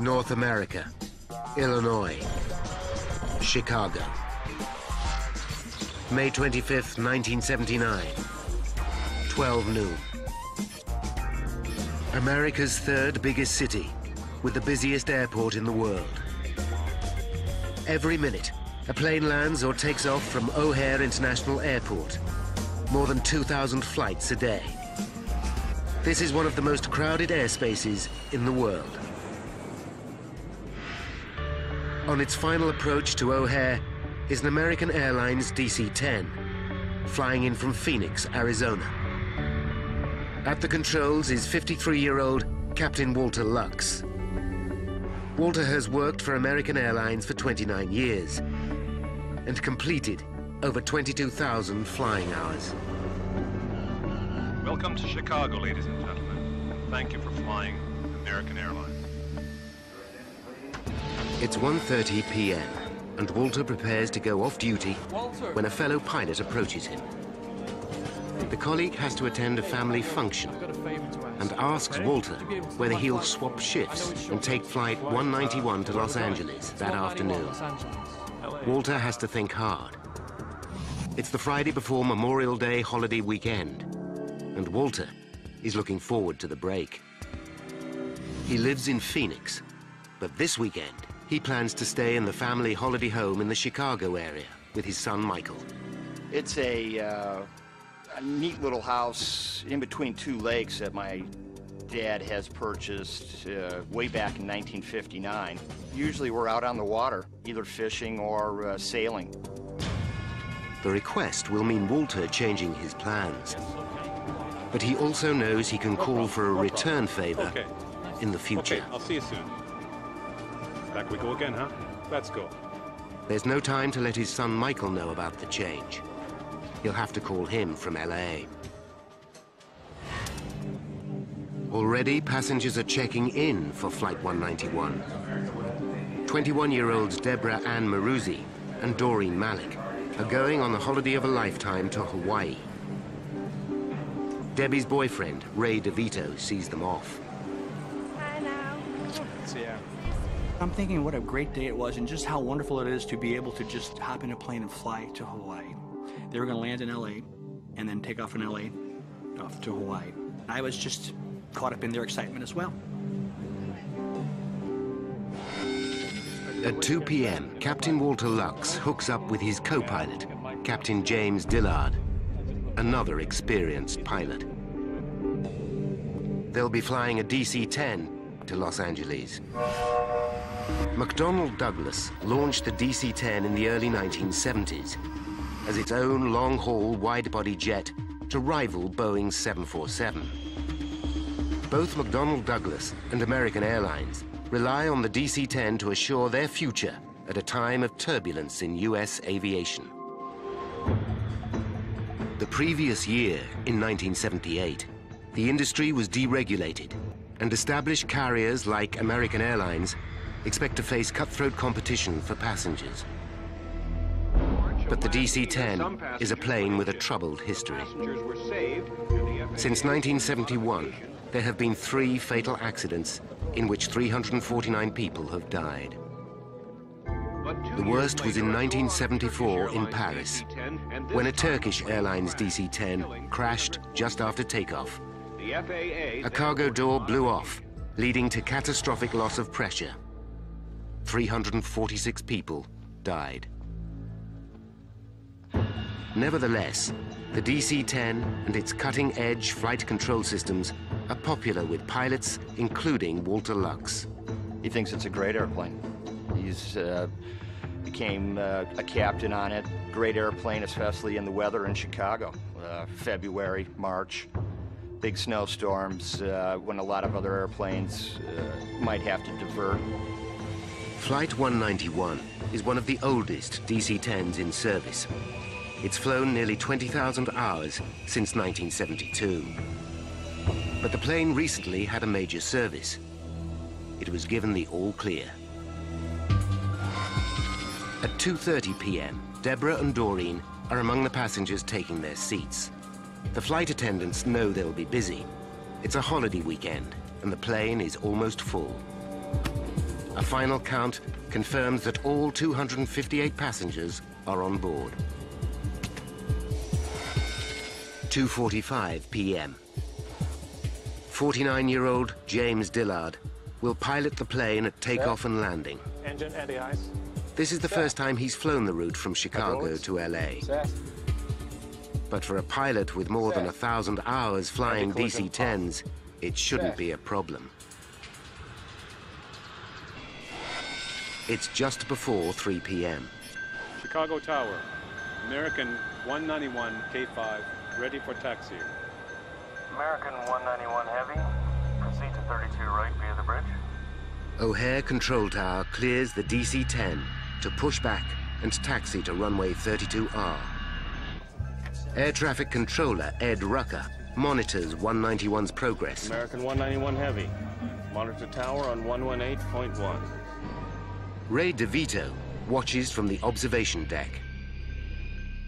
North America, Illinois, Chicago. May 25th, 1979, 12 noon. America's third biggest city, with the busiest airport in the world. Every minute, a plane lands or takes off from O'Hare International Airport. More than 2,000 flights a day. This is one of the most crowded airspaces in the world. On its final approach to O'Hare is an American Airlines DC-10, flying in from Phoenix, Arizona. At the controls is 53-year-old Captain Walter Lux. Walter has worked for American Airlines for 29 years and completed over 22,000 flying hours. Welcome to Chicago, ladies and gentlemen, and thank you for flying American Airlines. It's 1:30 p.m. and Walter prepares to go off duty when a fellow pilot approaches him. The colleague has to attend a family function and asks Walter whether he'll swap shifts and take flight 191 to Los Angeles that afternoon. Walter has to think hard. It's the Friday before Memorial Day holiday weekend, and Walter is looking forward to the break. He lives in Phoenix, but this weekend he plans to stay in the family holiday home in the Chicago area with his son Michael. It's a neat little house in between two lakes that my dad has purchased way back in 1959. Usually we're out on the water, either fishing or sailing. The request will mean Walter changing his plans. But he also knows he can call for a return favor in the future. Okay, I'll see you soon. Back we go again, huh? Let's go. There's no time to let his son Michael know about the change. He'll have to call him from LA. Already, passengers are checking in for Flight 191. 21-year-olds Deborah Ann Maruzzi and Doreen Malik are going on the holiday of a lifetime to Hawaii. Debbie's boyfriend, Ray DeVito, sees them off. Hi now. See ya. I'm thinking what a great day it was and just how wonderful it is to be able to just hop in a plane and fly to Hawaii. They were going to land in LA and then take off in LA off to Hawaii. I was just caught up in their excitement as well. At 2 p.m., Captain Walter Lux hooks up with his co-pilot, Captain James Dillard, another experienced pilot. They'll be flying a DC-10 to Los Angeles. McDonnell Douglas launched the DC-10 in the early 1970s as its own long-haul wide-body jet to rival Boeing's 747. Both McDonnell Douglas and American Airlines rely on the DC-10 to assure their future at a time of turbulence in U.S. aviation. The previous year, in 1978, the industry was deregulated, and established carriers like American Airlines expect to face cutthroat competition for passengers. But the DC-10 is a plane with a troubled history. Since 1971, there have been 3 fatal accidents in which 349 people have died. The worst was in 1974 in Paris, when a Turkish Airlines DC-10 crashed just after takeoff. A cargo door blew off, leading to catastrophic loss of pressure. 346 people died. Nevertheless, the DC-10 and its cutting-edge flight control systems are popular with pilots, including Walter Lux. He thinks it's a great airplane. He's became a captain on it. Great airplane, especially in the weather in Chicago. February, March, big snowstorms, when a lot of other airplanes might have to divert. Flight 191 is one of the oldest DC-10s in service. It's flown nearly 20,000 hours since 1972. But the plane recently had a major service. It was given the all clear. At 2:30 p.m., Deborah and Doreen are among the passengers taking their seats. The flight attendants know they'll be busy. It's a holiday weekend, and the plane is almost full. A final count confirms that all 258 passengers are on board. 2:45 p.m. 49-year-old James Dillard will pilot the plane at takeoff and landing. Engine anti-ice. This is the first time he's flown the route from Chicago to LA. But for a pilot with more than 1,000 hours flying DC-10s, it shouldn't be a problem. It's just before 3 p.m. Chicago Tower. American 191 K5, ready for taxi. American 191 Heavy, proceed to 32 right via the bridge. O'Hare Control Tower clears the DC-10 to push back and taxi to runway 32R. Air traffic controller Ed Rucker monitors 191's progress. American 191 Heavy, monitor tower on 118.1. Ray DeVito watches from the observation deck.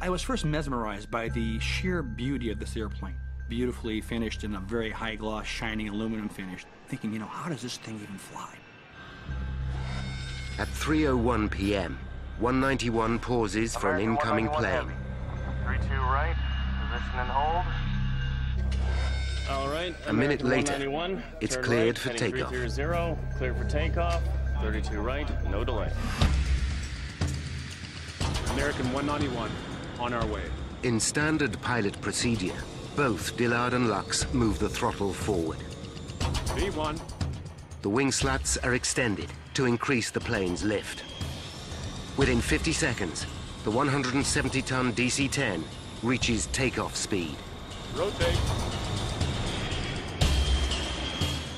I was first mesmerized by the sheer beauty of this airplane. Beautifully finished in a very high gloss, shining aluminum finish. Thinking, how does this thing even fly? At 3:01 p.m., 191 pauses for an incoming plane. 32 right, position and hold. All right. A minute later, it's cleared for heading takeoff. 330, cleared for takeoff. 32 right, no delay. American 191, on our way. In standard pilot procedure, both Dillard and Lux move the throttle forward. V1. The wing slats are extended to increase the plane's lift. Within 50 seconds, the 170-ton DC-10 reaches takeoff speed. Rotate.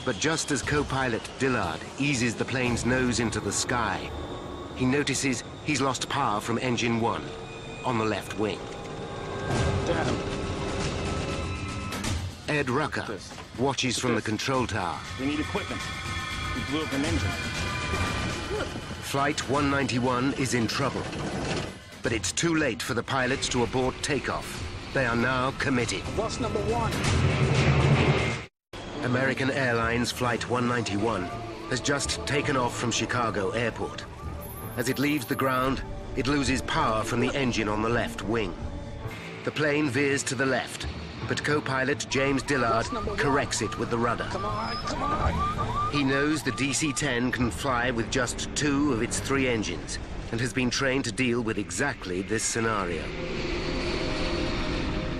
But just as co-pilot Dillard eases the plane's nose into the sky, he notices he's lost power from engine 1 on the left wing. Damn. Ed Rucker watches from the control tower. We need equipment. We blew up an engine. Flight 191 is in trouble. But it's too late for the pilots to abort takeoff. They are now committed. Loss number 1. American Airlines Flight 191 has just taken off from Chicago Airport. As it leaves the ground, it loses power from the engine on the left wing. The plane veers to the left, but co-pilot James Dillard corrects it with the rudder. Come on. He knows the DC-10 can fly with just 2 of its 3 engines and has been trained to deal with exactly this scenario.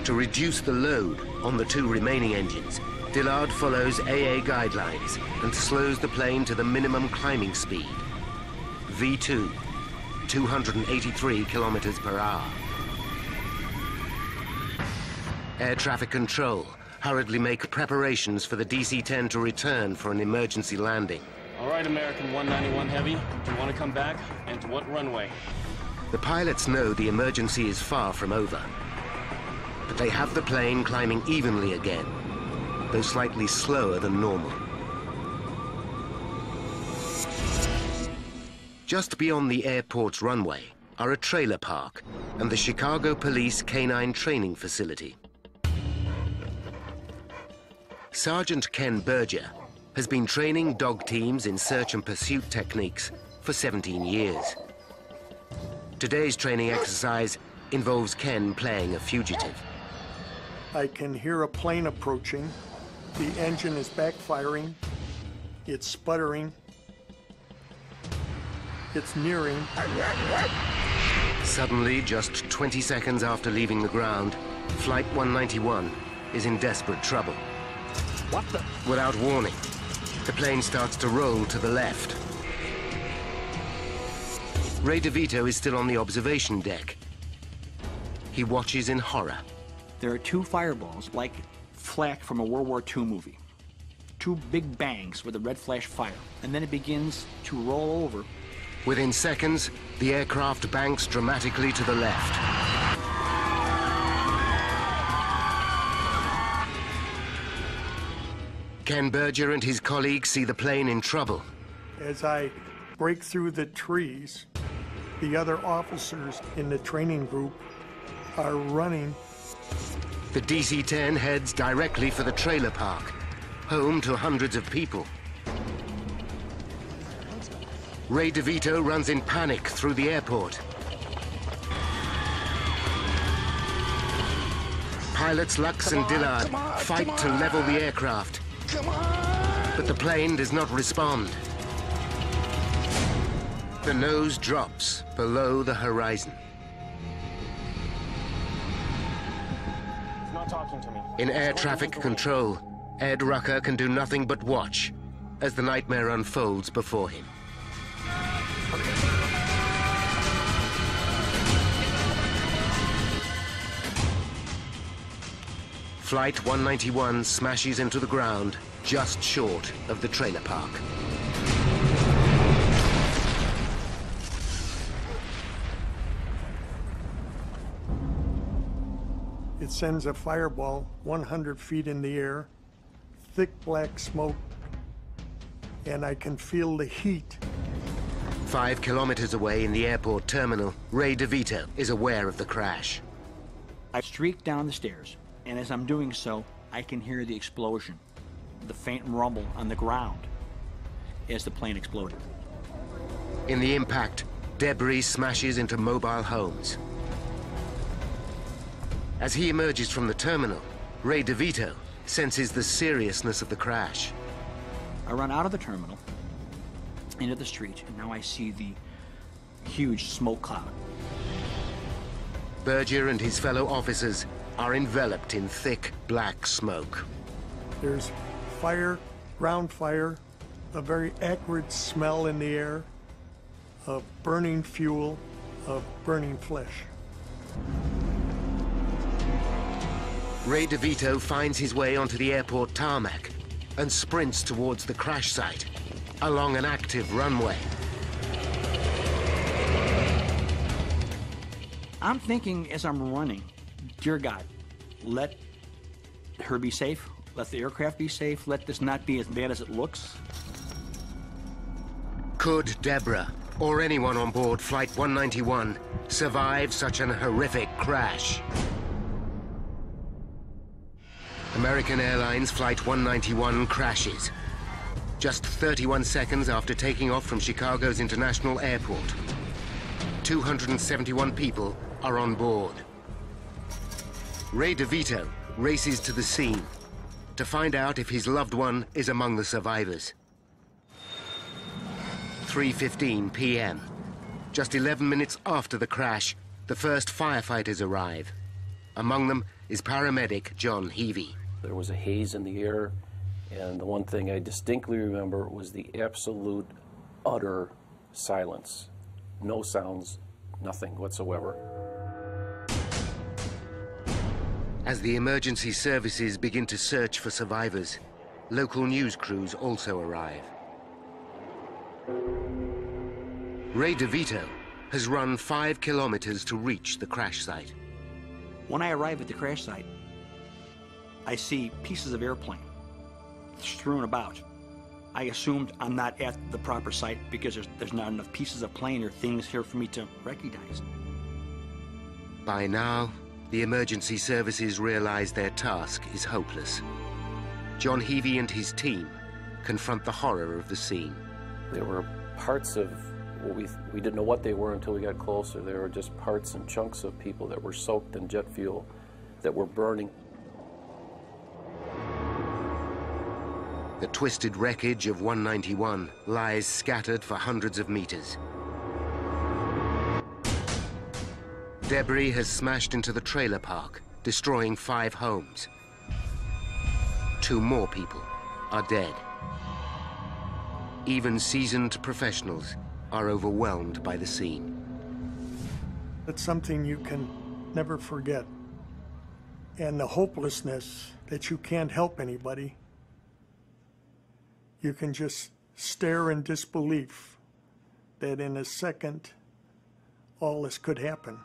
To reduce the load on the 2 remaining engines, Dillard follows AA guidelines and slows the plane to the minimum climbing speed, V2, 283 kilometers per hour. Air traffic control hurriedly make preparations for the DC-10 to return for an emergency landing. All right, American 191 Heavy. Do you want to come back? And to what runway? The pilots know the emergency is far from over, but they have the plane climbing evenly again, though slightly slower than normal. Just beyond the airport's runway are a trailer park and the Chicago Police Canine Training Facility. Sergeant Ken Berger has been training dog teams in search and pursuit techniques for 17 years. Today's training exercise involves Ken playing a fugitive. I can hear a plane approaching. The engine is backfiring. It's sputtering. It's nearing. Suddenly, just 20 seconds after leaving the ground, Flight 191 is in desperate trouble. What the? Without warning, the plane starts to roll to the left. Ray DeVito is still on the observation deck. He watches in horror. There are 2 fireballs, like flak from a World War II movie. 2 big bangs with a red flash fire, and then it begins to roll over. Within seconds, the aircraft banks dramatically to the left. Ken Berger and his colleagues see the plane in trouble. As I break through the trees, the other officers in the training group are running. The DC-10 heads directly for the trailer park, home to hundreds of people. Ray DeVito runs in panic through the airport. Pilots Lux and Dillard fight to level the aircraft. But the plane does not respond. The nose drops below the horizon. He's not talking to me. In air traffic control, Ed Rucker can do nothing but watch as the nightmare unfolds before him. Flight 191 smashes into the ground just short of the trailer park. It sends a fireball 100 feet in the air, thick black smoke, and I can feel the heat. 5 kilometers away in the airport terminal, Ray DeVito is aware of the crash. I streak down the stairs, and as I'm doing so, I can hear the explosion, the faint rumble on the ground as the plane exploded. In the impact, debris smashes into mobile homes. As he emerges from the terminal, Ray DeVito senses the seriousness of the crash. I run out of the terminal, into the street, and now I see the huge smoke cloud. Berger and his fellow officers are enveloped in thick black smoke. There's fire, ground fire, a very acrid smell in the air of burning fuel, of burning flesh. Ray DeVito finds his way onto the airport tarmac and sprints towards the crash site along an active runway. I'm thinking as I'm running, dear God, let her be safe, let the aircraft be safe, let this not be as bad as it looks. Could Deborah, or anyone on board Flight 191, survive such an horrific crash? American Airlines Flight 191 crashes. Just 31 seconds after taking off from Chicago's International Airport. 271 people are on board. Ray DeVito races to the scene to find out if his loved one is among the survivors. 3:15 p.m. Just 11 minutes after the crash, the first firefighters arrive. Among them is paramedic John Heavey. There was a haze in the air, and the one thing I distinctly remember was the absolute, utter silence. No sounds, nothing whatsoever. As the emergency services begin to search for survivors, local news crews also arrive. Ray DeVito has run 5 kilometers to reach the crash site. When I arrive at the crash site, I see pieces of airplane strewn about. I assumed I'm not at the proper site because there's not enough pieces of plane or things here for me to recognize. By now, the emergency services realize their task is hopeless. John Heavey and his team confront the horror of the scene. There were parts of what we didn't know what they were until we got closer. There were just parts and chunks of people that were soaked in jet fuel, that were burning. The twisted wreckage of 191 lies scattered for hundreds of meters. Debris has smashed into the trailer park, destroying 5 homes. 2 more people are dead. Even seasoned professionals are overwhelmed by the scene. It's something you can never forget. And the hopelessness that you can't help anybody. You can just stare in disbelief that in a second, all this could happen.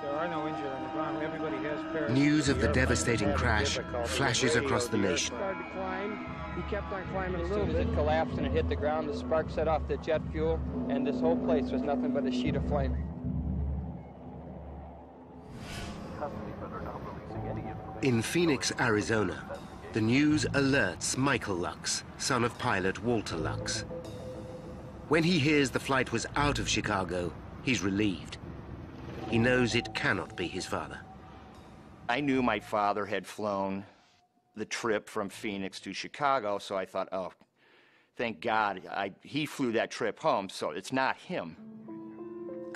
There are no injured on the ground. Everybody has parachutes. News of the devastating crash flashes across the nation. Started to climb. He kept on climbing a little bit. It collapsed and it hit the ground. The spark set off the jet fuel, and this whole place was nothing but a sheet of flame. In Phoenix, Arizona, the news alerts Michael Lux, son of pilot Walter Lux. When he hears the flight was out of Chicago, he's relieved. He knows it cannot be his father. I knew my father had flown the trip from Phoenix to Chicago, so I thought, oh, thank God he flew that trip home, so it's not him.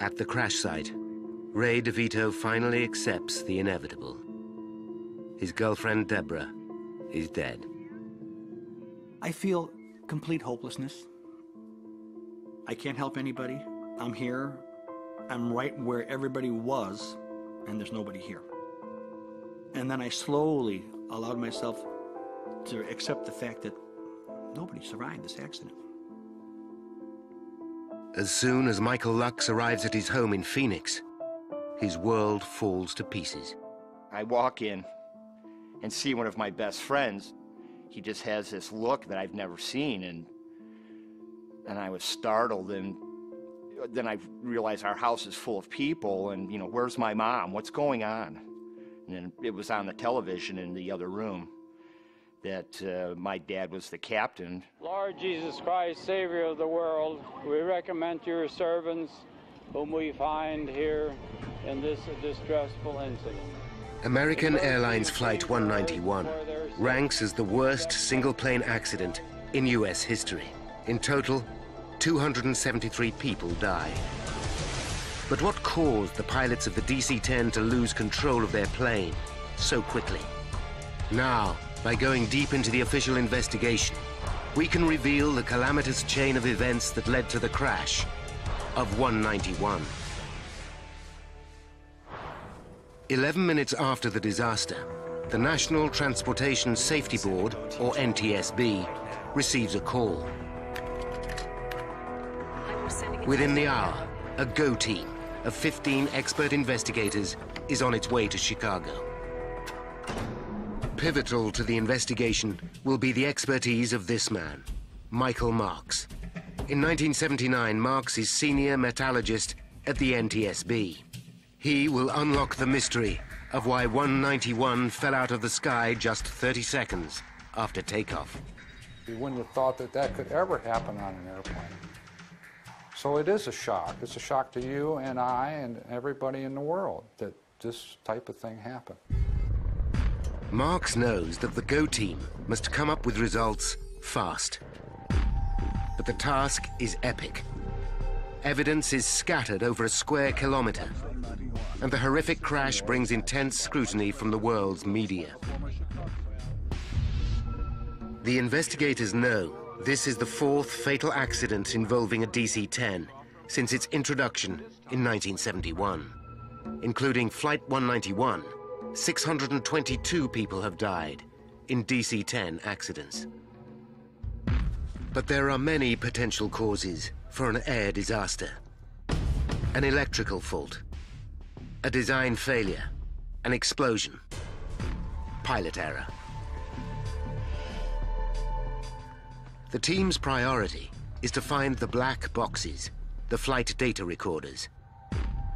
At the crash site, Ray DeVito finally accepts the inevitable. His girlfriend, Deborah, is dead. I feel complete hopelessness. I can't help anybody. I'm here. I'm right where everybody was, and there's nobody here. And then I slowly allowed myself to accept the fact that nobody survived this accident. As soon as Michael Lux arrives at his home in Phoenix, his world falls to pieces. I walk in and see one of my best friends. He just has this look that I've never seen, and I was startled, and then I realized our house is full of people, and, you know, where's my mom? What's going on? And then it was on the television in the other room that my dad was the captain. Lord Jesus Christ, Savior of the world, we recommend to your servants whom we find here in this distressful incident. American Airlines Flight 191 ranks as the worst single-plane accident in U.S. history. In total, 273 people died. But what caused the pilots of the DC-10 to lose control of their plane so quickly? Now, by going deep into the official investigation, we can reveal the calamitous chain of events that led to the crash of 191. 11 minutes after the disaster, the National Transportation Safety Board, or NTSB, receives a call. Within the hour, a GO team of 15 expert investigators is on its way to Chicago. Pivotal to the investigation will be the expertise of this man, Michael Marks. In 1979, Marks is senior metallurgist at the NTSB. He will unlock the mystery of why 191 fell out of the sky just 30 seconds after takeoff. You wouldn't have thought that that could ever happen on an airplane. So it is a shock. It's a shock to you and I and everybody in the world that this type of thing happened. Marks knows that the GO team must come up with results fast. But the task is epic. Evidence is scattered over a square kilometer, and the horrific crash brings intense scrutiny from the world's media. The investigators know this is the fourth fatal accident involving a DC-10 since its introduction in 1971. Including Flight 191, 622 people have died in DC-10 accidents. But there are many potential causes for an air disaster. An electrical fault, a design failure, an explosion, pilot error. The team's priority is to find the black boxes, the flight data recorders.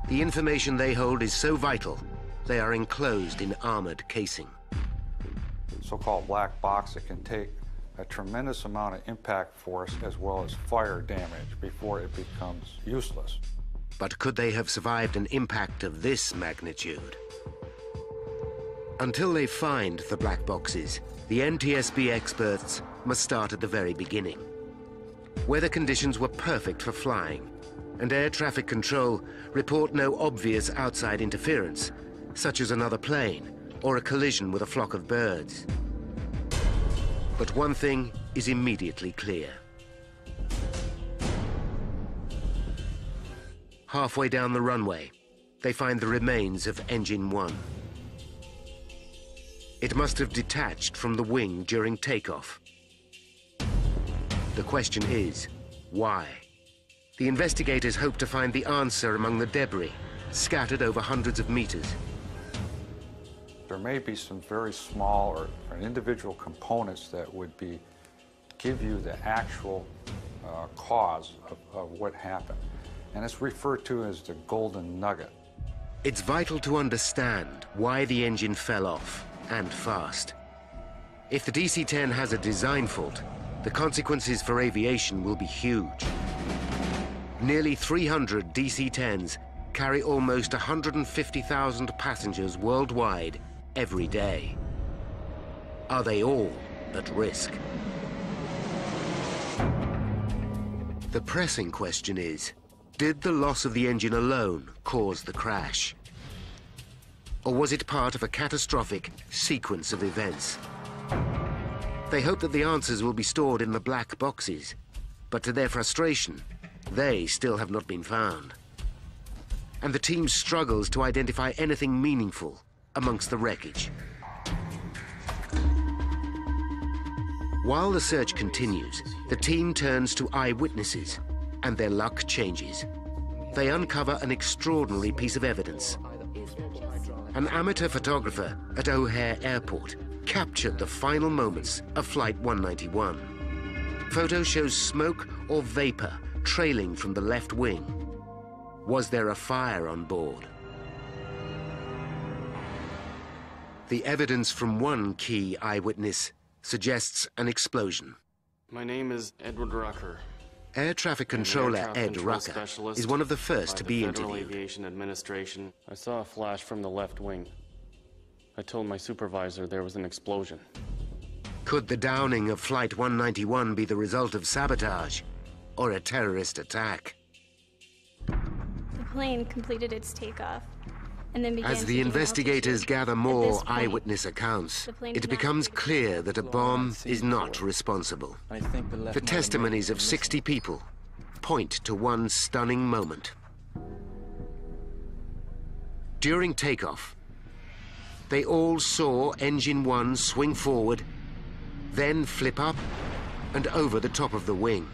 The information they hold is so vital, they are enclosed in armored casing. So-called black box, it can take a tremendous amount of impact force as well as fire damage before it becomes useless. But could they have survived an impact of this magnitude? Until they find the black boxes, the NTSB experts must start at the very beginning. Weather conditions were perfect for flying, and air traffic control report no obvious outside interference, such as another plane or a collision with a flock of birds. But one thing is immediately clear. Halfway down the runway, they find the remains of Engine 1. It must have detached from the wing during takeoff. The question is, why? The investigators hope to find the answer among the debris, scattered over hundreds of meters. There may be some very small or individual components that would give you the actual cause of what happened. And it's referred to as the golden nugget. It's vital to understand why the engine fell off, and fast. If the DC-10 has a design fault, the consequences for aviation will be huge. Nearly 300 DC-10s carry almost 150,000 passengers worldwide every day. Are they all at risk? The pressing question is, did the loss of the engine alone cause the crash? Or was it part of a catastrophic sequence of events? They hope that the answers will be stored in the black boxes, but to their frustration, they still have not been found. And the team struggles to identify anything meaningful amongst the wreckage. While the search continues, the team turns to eyewitnesses, and their luck changes. They uncover an extraordinary piece of evidence. An amateur photographer at O'Hare Airport captured the final moments of Flight 191. Photo shows smoke or vapor trailing from the left wing. Was there a fire on board? The evidence from one key eyewitness suggests an explosion. My name is Edward Rucker. Air traffic controller Ed Rucker is one of the first to be Federal interviewed. Aviation Administration. I saw a flash from the left wing. I told my supervisor there was an explosion. Could the downing of Flight 191 be the result of sabotage or a terrorist attack? The plane completed its takeoff and then began As the investigators gather more eyewitness accounts, it becomes clear that a bomb is not responsible. The testimonies of 60 people point to one stunning moment. During takeoff, they all saw Engine 1 swing forward, then flip up and over the top of the wing.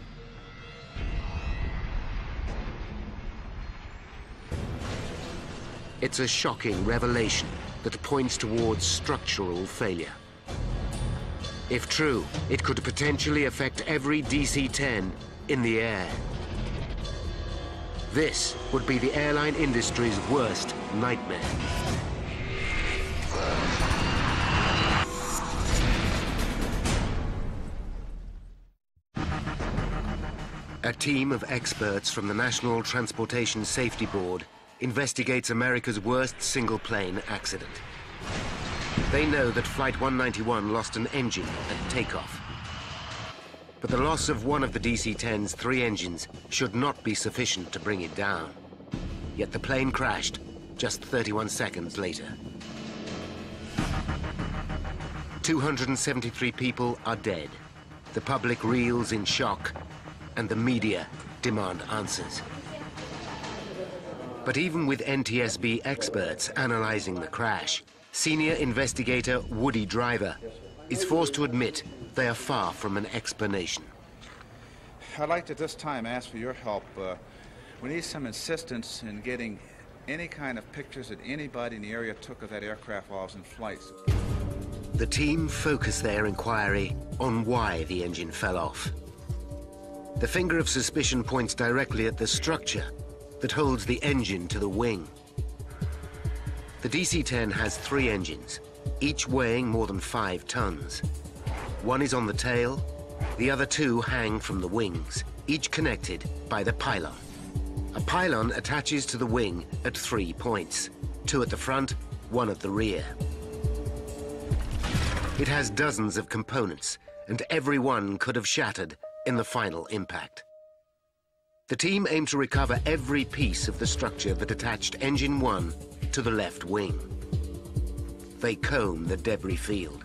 It's a shocking revelation that points towards structural failure. If true, it could potentially affect every DC-10 in the air. This would be the airline industry's worst nightmare. A team of experts from the National Transportation Safety Board investigates America's worst single-plane accident. They know that Flight 191 lost an engine at takeoff. But the loss of one of the DC-10's 3 engines should not be sufficient to bring it down. Yet the plane crashed just 31 seconds later. 273 people are dead. The public reels in shock, and the media demand answers. But even with NTSB experts analyzing the crash, senior investigator Woody Driver is forced to admit they are far from an explanation. I'd like to at this time ask for your help. We need some insistence in getting any kind of pictures that anybody in the area took of that aircraft while it was in flight. The team focus their inquiry on why the engine fell off. The finger of suspicion points directly at the structure that holds the engine to the wing. The DC-10 has 3 engines, each weighing more than 5 tons. One is on the tail, the other 2 hang from the wings, each connected by the pylon. A pylon attaches to the wing at 3 points, 2 at the front, 1 at the rear. It has dozens of components, and every one could have shattered in the final impact. The team aim to recover every piece of the structure that attached Engine 1 to the left wing. They comb the debris field.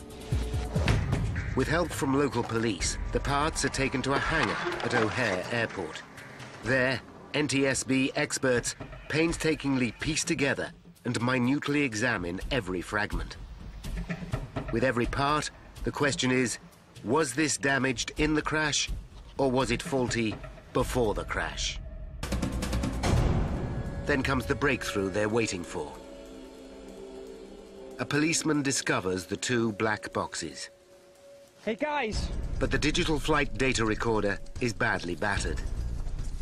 With help from local police, the parts are taken to a hangar at O'Hare Airport. There, NTSB experts painstakingly piece together and minutely examine every fragment. With every part, the question is, was this damaged in the crash, or was it faulty before the crash? Then comes the breakthrough they're waiting for. A policeman discovers the 2 black boxes. Hey guys! But the digital flight data recorder is badly battered.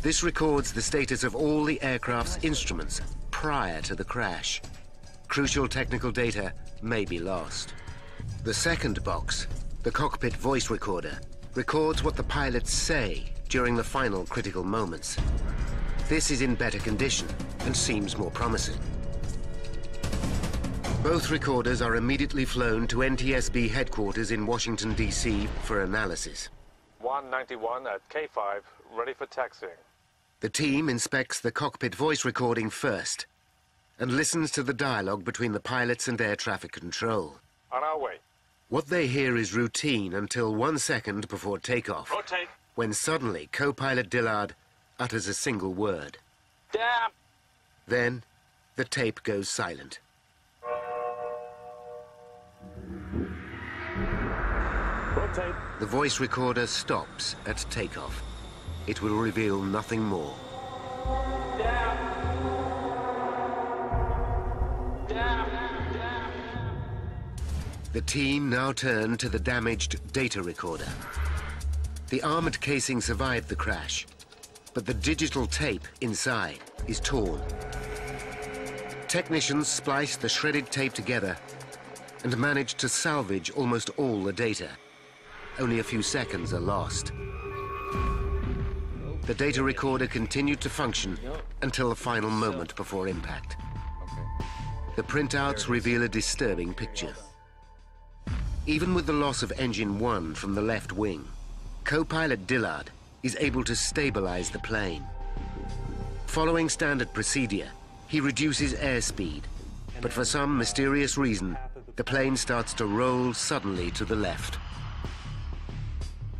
This records the status of all the aircraft's instruments prior to the crash. Crucial technical data may be lost. The second box, the cockpit voice recorder, records what the pilots say during the final critical moments. this is in better condition and seems more promising. Both recorders are immediately flown to NTSB headquarters in Washington, D.C. for analysis. 191 at K5, ready for taxiing. The team inspects the cockpit voice recording first and listens to the dialogue between the pilots and air traffic control. On our way. What they hear is routine until 1 second before takeoff, Rotate. when suddenly co-pilot Dillard utters a single word. Damn! Then, the tape goes silent. Rotate. The voice recorder stops at takeoff. It will reveal nothing more. The team now turn to the damaged data recorder. The armored casing survived the crash, but the digital tape inside is torn. Technicians spliced the shredded tape together and managed to salvage almost all the data. Only a few seconds are lost. The data recorder continued to function until the final moment before impact. The printouts reveal a disturbing picture. Even with the loss of engine 1 from the left wing, co-pilot Dillard is able to stabilize the plane. Following standard procedure, he reduces airspeed, but for some mysterious reason, the plane starts to roll suddenly to the left.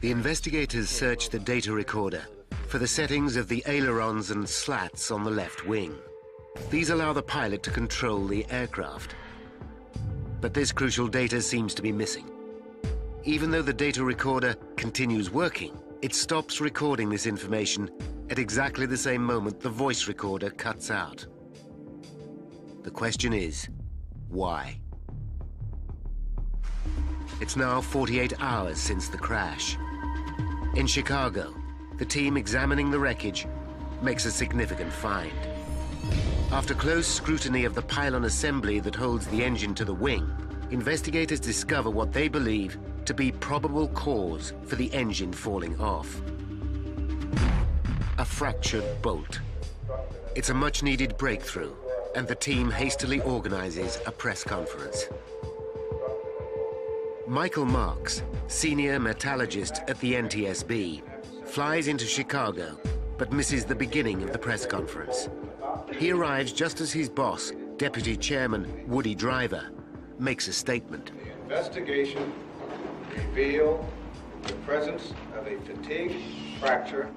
The investigators search the data recorder for the settings of the ailerons and slats on the left wing. These allow the pilot to control the aircraft. But this crucial data seems to be missing. Even though the data recorder continues working, it stops recording this information at exactly the same moment the voice recorder cuts out. The question is, why? It's now 48 hours since the crash. In Chicago, the team examining the wreckage makes a significant find. After close scrutiny of the pylon assembly that holds the engine to the wing, investigators discover what they believe to be probable cause for the engine falling off. A fractured bolt. It's a much-needed breakthrough, and the team hastily organizes a press conference. Michael Marks, senior metallurgist at the NTSB, flies into Chicago, but misses the beginning of the press conference. He arrives just as his boss, Deputy Chairman Woody Driver, makes a statement. The investigation revealed the presence of a fatigue fracture.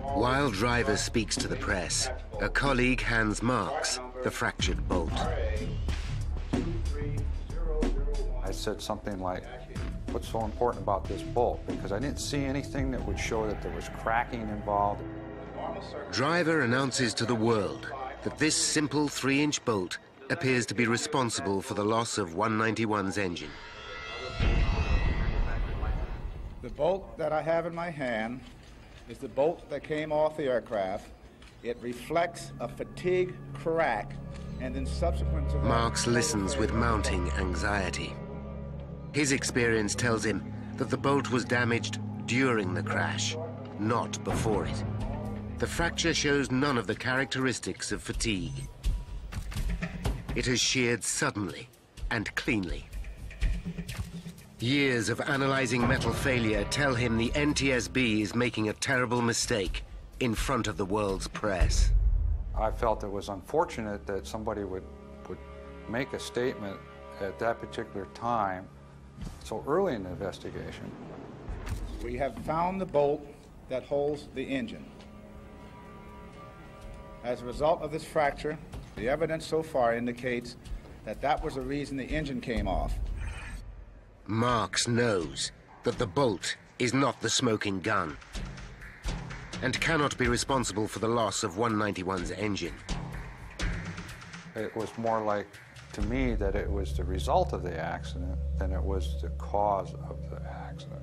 While Driver speaks to the press, a colleague hands Marks the fractured bolt. I said something like, what's so important about this bolt? Because I didn't see anything that would show that there was cracking involved. Driver announces to the world that this simple 3-inch bolt appears to be responsible for the loss of 191's engine. The bolt that I have in my hand is the bolt that came off the aircraft. It reflects a fatigue crack, and then subsequent to that... Marks listens with mounting anxiety. His experience tells him that the bolt was damaged during the crash, not before it. The fracture shows none of the characteristics of fatigue. It has sheared suddenly and cleanly. Years of analyzing metal failure tell him the NTSB is making a terrible mistake in front of the world's press. I felt it was unfortunate that somebody would make a statement at that particular time, so early in the investigation. We have found the bolt that holds the engine. As a result of this fracture, the evidence so far indicates that that was the reason the engine came off. Marks knows that the bolt is not the smoking gun and cannot be responsible for the loss of 191's engine. It was more like, to me, that it was the result of the accident than it was the cause of the accident.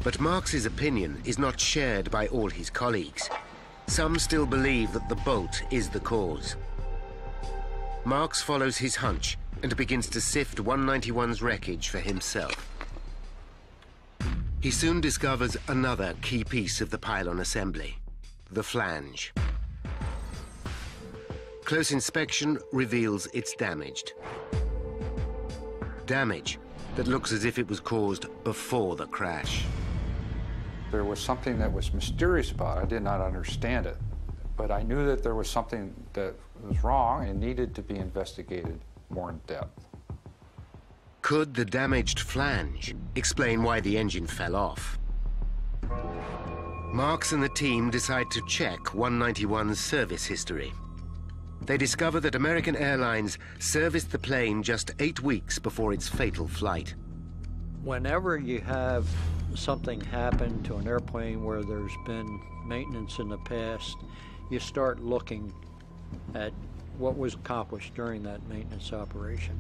But Marks's opinion is not shared by all his colleagues. Some still believe that the bolt is the cause. Marks follows his hunch and begins to sift 191's wreckage for himself. He soon discovers another key piece of the pylon assembly, the flange. Close inspection reveals it's damaged. Damage that looks as if it was caused before the crash. There was something that was mysterious about it. I did not understand it, but I knew that there was something that was wrong and needed to be investigated more in depth. Could the damaged flange explain why the engine fell off? Marks and the team decide to check 191's service history. They discover that American Airlines serviced the plane just 8 weeks before its fatal flight. Whenever you have something happen to an airplane where there's been maintenance in the past, you start looking at what was accomplished during that maintenance operation.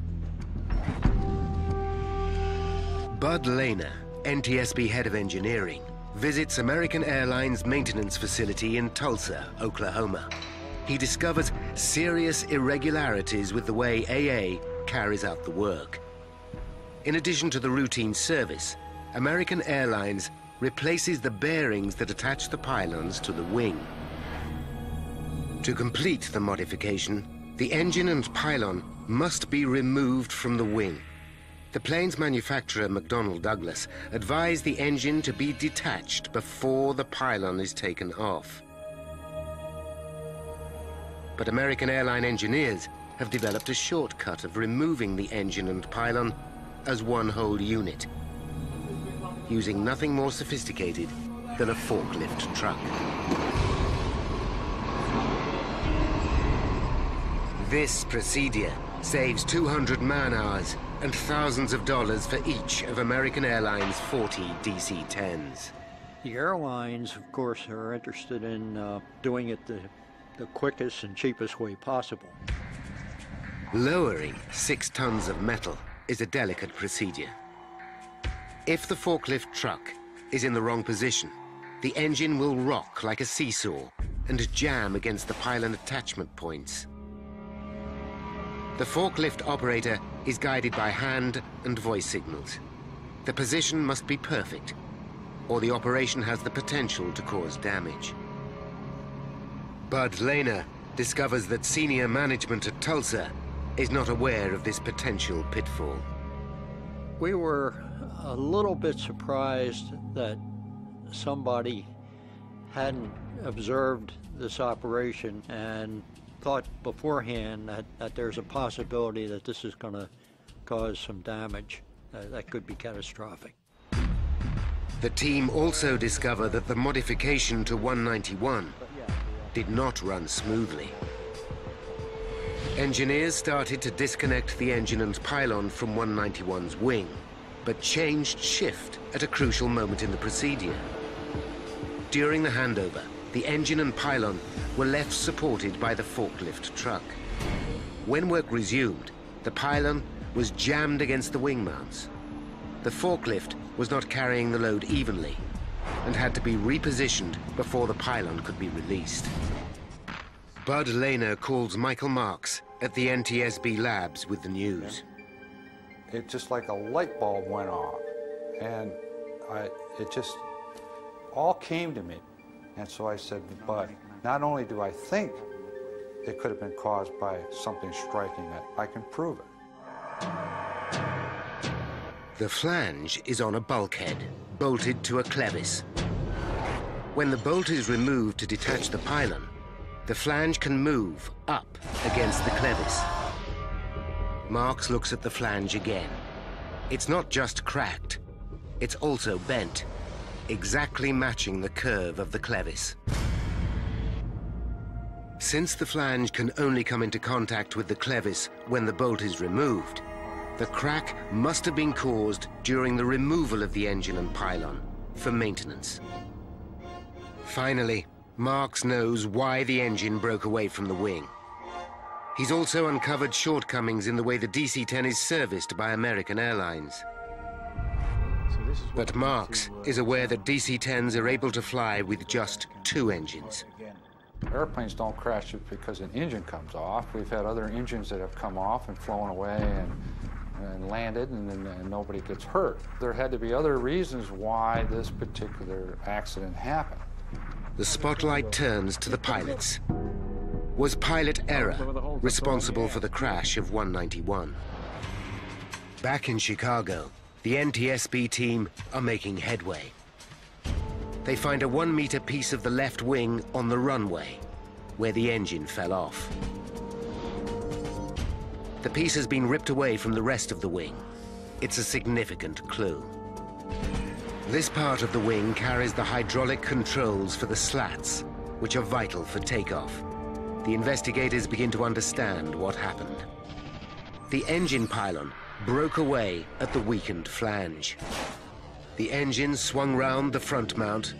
Bud Lehner, NTSB head of engineering, visits American Airlines maintenance facility in Tulsa, Oklahoma. He discovers serious irregularities with the way AA carries out the work. In addition to the routine service, American Airlines replaces the bearings that attach the pylons to the wing. To complete the modification, the engine and pylon must be removed from the wing. The plane's manufacturer, McDonnell Douglas, advised the engine to be detached before the pylon is taken off. But American airline engineers have developed a shortcut of removing the engine and pylon as one whole unit, using nothing more sophisticated than a forklift truck. This procedure saves 200 man-hours and thousands of dollars for each of American Airlines' 40 DC-10s. The airlines, of course, are interested in doing it the quickest and cheapest way possible. Lowering 6 tons of metal is a delicate procedure. If the forklift truck is in the wrong position, the engine will rock like a seesaw and jam against the pylon attachment points. The forklift operator is guided by hand and voice signals. The position must be perfect, or the operation has the potential to cause damage. Bud Lehner discovers that senior management at Tulsa is not aware of this potential pitfall. We were a little bit surprised that somebody hadn't observed this operation and thought beforehand that there's a possibility that this is going to cause some damage that could be catastrophic. The team also discover that the modification to 191 did not run smoothly. Engineers started to disconnect the engine and pylon from 191's wing, but changed shift at a crucial moment in the procedure. During the handover, the engine and pylon were left supported by the forklift truck. When work resumed, the pylon was jammed against the wing mounts. The forklift was not carrying the load evenly and had to be repositioned before the pylon could be released. Bud Lehner calls Michael Marks at the NTSB labs with the news. It just like a light bulb went off, and it just all came to me. And so I said, but not only do I think it could have been caused by something striking it, I can prove it. The flange is on a bulkhead, bolted to a clevis. When the bolt is removed to detach the pylon, the flange can move up against the clevis. Marks looks at the flange again. It's not just cracked, it's also bent, exactly matching the curve of the clevis. Since the flange can only come into contact with the clevis when the bolt is removed, the crack must have been caused during the removal of the engine and pylon for maintenance. Finally, Marks knows why the engine broke away from the wing. He's also uncovered shortcomings in the way the DC-10 is serviced by American Airlines. But Marks is aware that DC-10s are able to fly with just 2 engines. Airplanes don't crash just because an engine comes off. We've had other engines that have come off and flown away, and and landed, and nobody gets hurt. There had to be other reasons why this particular accident happened. The spotlight turns to the pilots. Was pilot error responsible for the crash of 191? Back in Chicago, the NTSB team are making headway. They find a 1-meter piece of the left wing on the runway, where the engine fell off. The piece has been ripped away from the rest of the wing. It's a significant clue. This part of the wing carries the hydraulic controls for the slats, which are vital for takeoff. The investigators begin to understand what happened. The engine pylon broke away at the weakened flange. The engine swung round the front mount,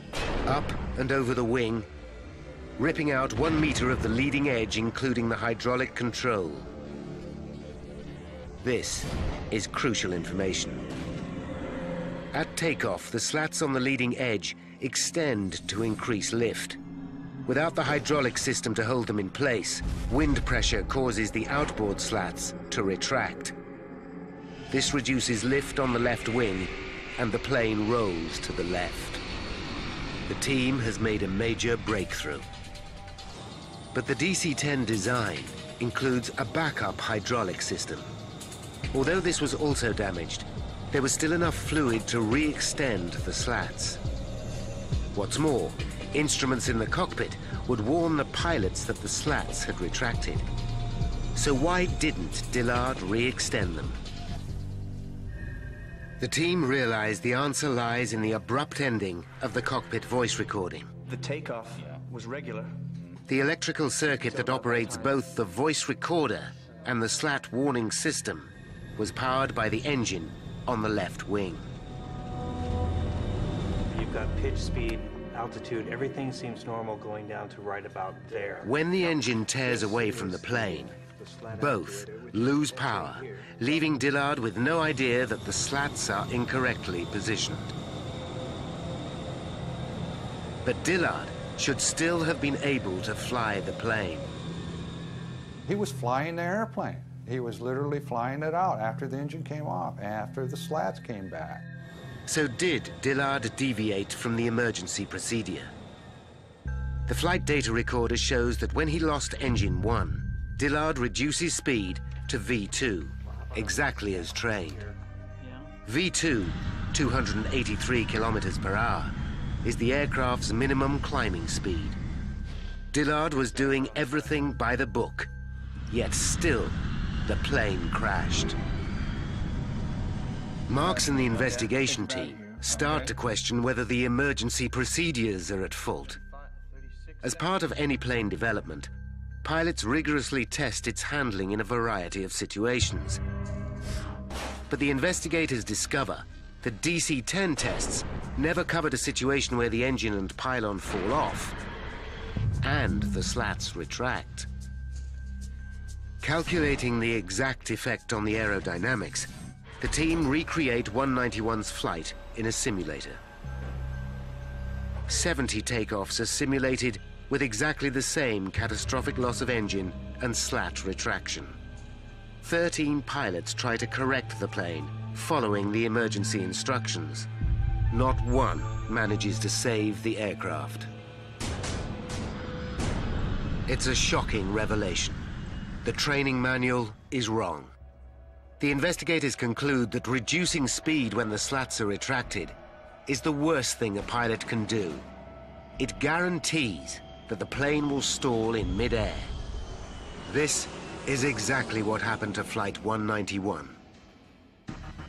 up and over the wing, ripping out 1 meter of the leading edge, including the hydraulic control. This is crucial information. At takeoff, the slats on the leading edge extend to increase lift. Without the hydraulic system to hold them in place, wind pressure causes the outboard slats to retract. This reduces lift on the left wing, and the plane rolls to the left. The team has made a major breakthrough. But the DC-10 design includes a backup hydraulic system. Although this was also damaged, there was still enough fluid to re-extend the slats. What's more, instruments in the cockpit would warn the pilots that the slats had retracted. So why didn't Dillard re-extend them? The team realized the answer lies in the abrupt ending of the cockpit voice recording. The takeoff was regular. The electrical circuit that operates both the voice recorder and the slat warning system was powered by the engine on the left wing. You've got pitch, speed, altitude, everything seems normal going down to right about there. When the engine tears away from the plane, both lose power, leaving Dillard with no idea that the slats are incorrectly positioned. But Dillard should still have been able to fly the plane. He was flying the airplane. He was literally flying it out after the engine came off, after the slats came back. So did Dillard deviate from the emergency procedure? The flight data recorder shows that when he lost engine 1, Dillard reduces speed to V2, exactly as trained. V2, 283 kilometers per hour, is the aircraft's minimum climbing speed. Dillard was doing everything by the book, yet still, the plane crashed. Marks and the investigation team start to question whether the emergency procedures are at fault. As part of any plane development, pilots rigorously test its handling in a variety of situations. But the investigators discover that DC-10 tests never covered a situation where the engine and pylon fall off and the slats retract. Calculating the exact effect on the aerodynamics, the team recreate 191's flight in a simulator. 70 takeoffs are simulated with exactly the same catastrophic loss of engine and slat retraction. 13 pilots try to correct the plane following the emergency instructions. Not one manages to save the aircraft. It's a shocking revelation. The training manual is wrong. The investigators conclude that reducing speed when the slats are retracted is the worst thing a pilot can do. It guarantees that the plane will stall in mid-air. This is exactly what happened to Flight 191.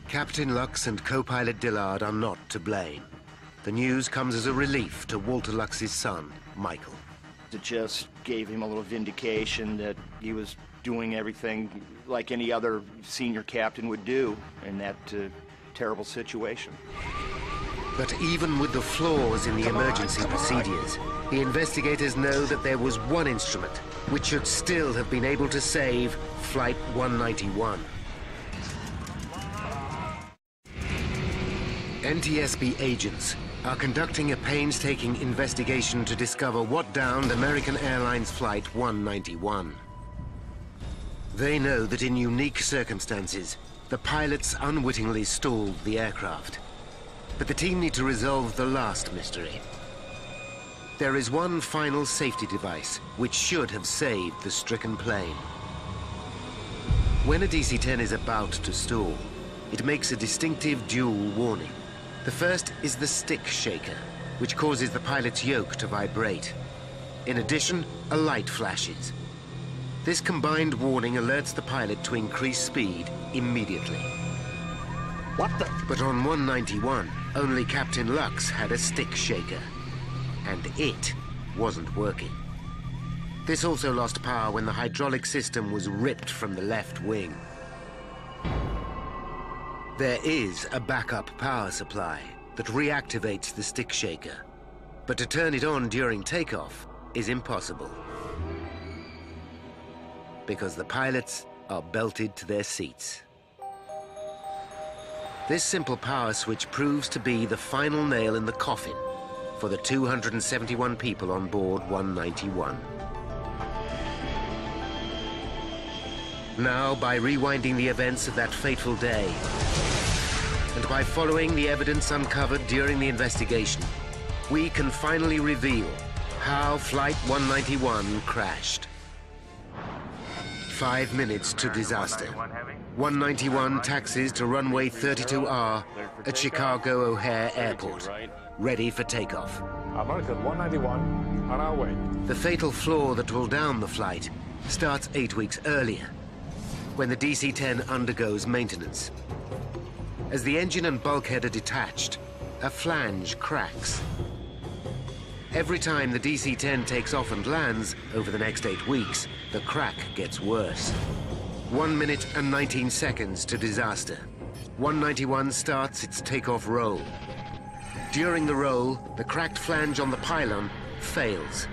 Captain Lux and co-pilot Dillard are not to blame. The news comes as a relief to Walter Lux's son, Michael. It just gave him a little vindication that he was doing everything like any other senior captain would do in that terrible situation. But even with the flaws in the emergency procedures, the investigators know that there was one instrument which should still have been able to save Flight 191. NTSB agents are conducting a painstaking investigation to discover what downed American Airlines Flight 191. They know that in unique circumstances, the the pilots unwittingly stalled the aircraft. But the team need to resolve the last mystery. There is one final safety device which should have saved the stricken plane. When a DC-10 is about to stall, it makes a distinctive dual warning. The first is the stick shaker, which causes the pilot's yoke to vibrate. In addition, a light flashes. This combined warning alerts the pilot to increase speed immediately. What the? But on 191, only Captain Lux had a stick shaker, and it wasn't working. This also lost power when the hydraulic system was ripped from the left wing. There is a backup power supply that reactivates the stick shaker, but to turn it on during takeoff is impossible, because the pilots are belted to their seats. This simple power switch proves to be the final nail in the coffin for the 271 people on board 191. Now, by rewinding the events of that fateful day, and by following the evidence uncovered during the investigation, we can finally reveal how Flight 191 crashed. 5 minutes to disaster. 191 taxis to runway 32R at Chicago O'Hare Airport, ready for takeoff. American 191 on our way. The fatal flaw that will down the flight starts 8 weeks earlier, when the DC-10 undergoes maintenance. As the engine and bulkhead are detached, a flange cracks. Every time the DC-10 takes off and lands over the next 8 weeks, the crack gets worse. 1 minute and 19 seconds to disaster. 191 starts its takeoff roll. During the roll, the cracked flange on the pylon fails.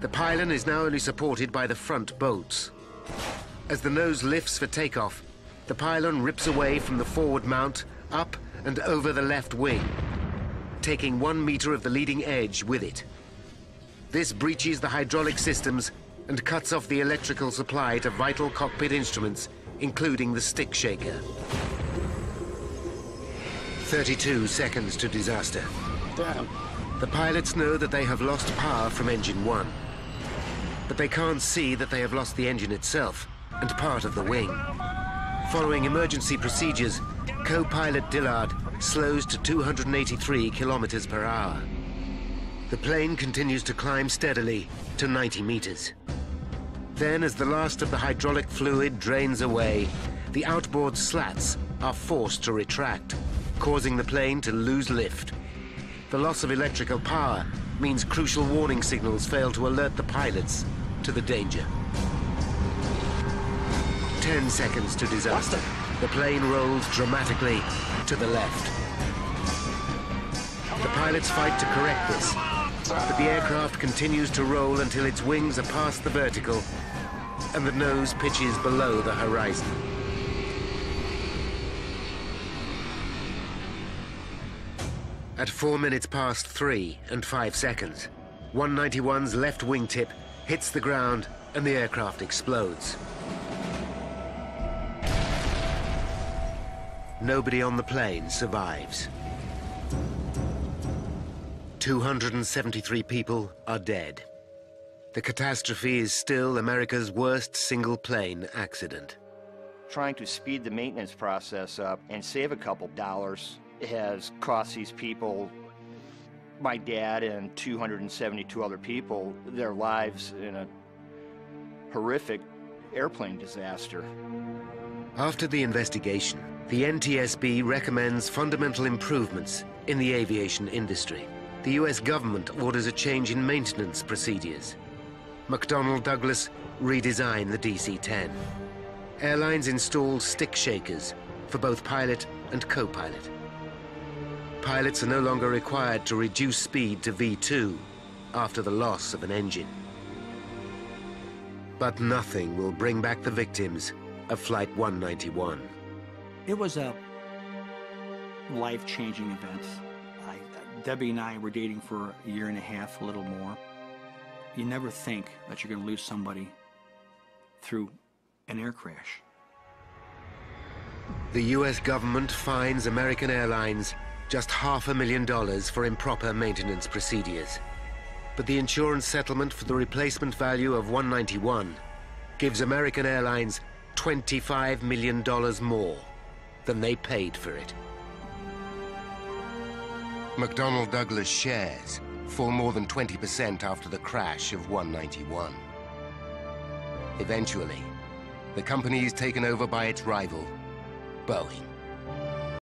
The pylon is now only supported by the front bolts. As the nose lifts for takeoff, the pylon rips away from the forward mount, up and over the left wing, taking 1 meter of the leading edge with it. This breaches the hydraulic systems and cuts off the electrical supply to vital cockpit instruments, including the stick shaker. 32 seconds to disaster. Damn. The pilots know that they have lost power from engine 1, but they can't see that they have lost the engine itself and part of the wing. Following emergency procedures, co-pilot Dillard slows to 283 kilometers per hour. The plane continues to climb steadily to 90 meters. Then, as the last of the hydraulic fluid drains away, the outboard slats are forced to retract, causing the plane to lose lift. The loss of electrical power means crucial warning signals fail to alert the pilots to the danger. 10 seconds to disaster. The plane rolls dramatically to the left. The pilots fight to correct this, but the aircraft continues to roll until its wings are past the vertical and the nose pitches below the horizon. At 4 minutes past 3 and 5 seconds, 191's left wingtip hits the ground and the aircraft explodes. Nobody on the plane survives. 273 people are dead. The catastrophe is still America's worst single-plane accident. Trying to speed the maintenance process up and save a couple dollars has cost these people, my dad and 272 other people, their lives in a horrific airplane disaster. After the investigation, the NTSB recommends fundamental improvements in the aviation industry. The US government orders a change in maintenance procedures. McDonnell Douglas redesigned the DC-10. Airlines installed stick shakers for both pilot and co-pilot. Pilots are no longer required to reduce speed to V2 after the loss of an engine. But nothing will bring back the victims of Flight 191. It was a life-changing event. Debbie and I were dating for a year and a half, a little more. You never think that you're going to lose somebody through an air crash. The US government fines American Airlines just $500,000 for improper maintenance procedures. But the insurance settlement for the replacement value of 191 gives American Airlines $25 million more than they paid for it. McDonnell Douglas shares fall more than 20% after the crash of 191. Eventually, the company is taken over by its rival, Boeing.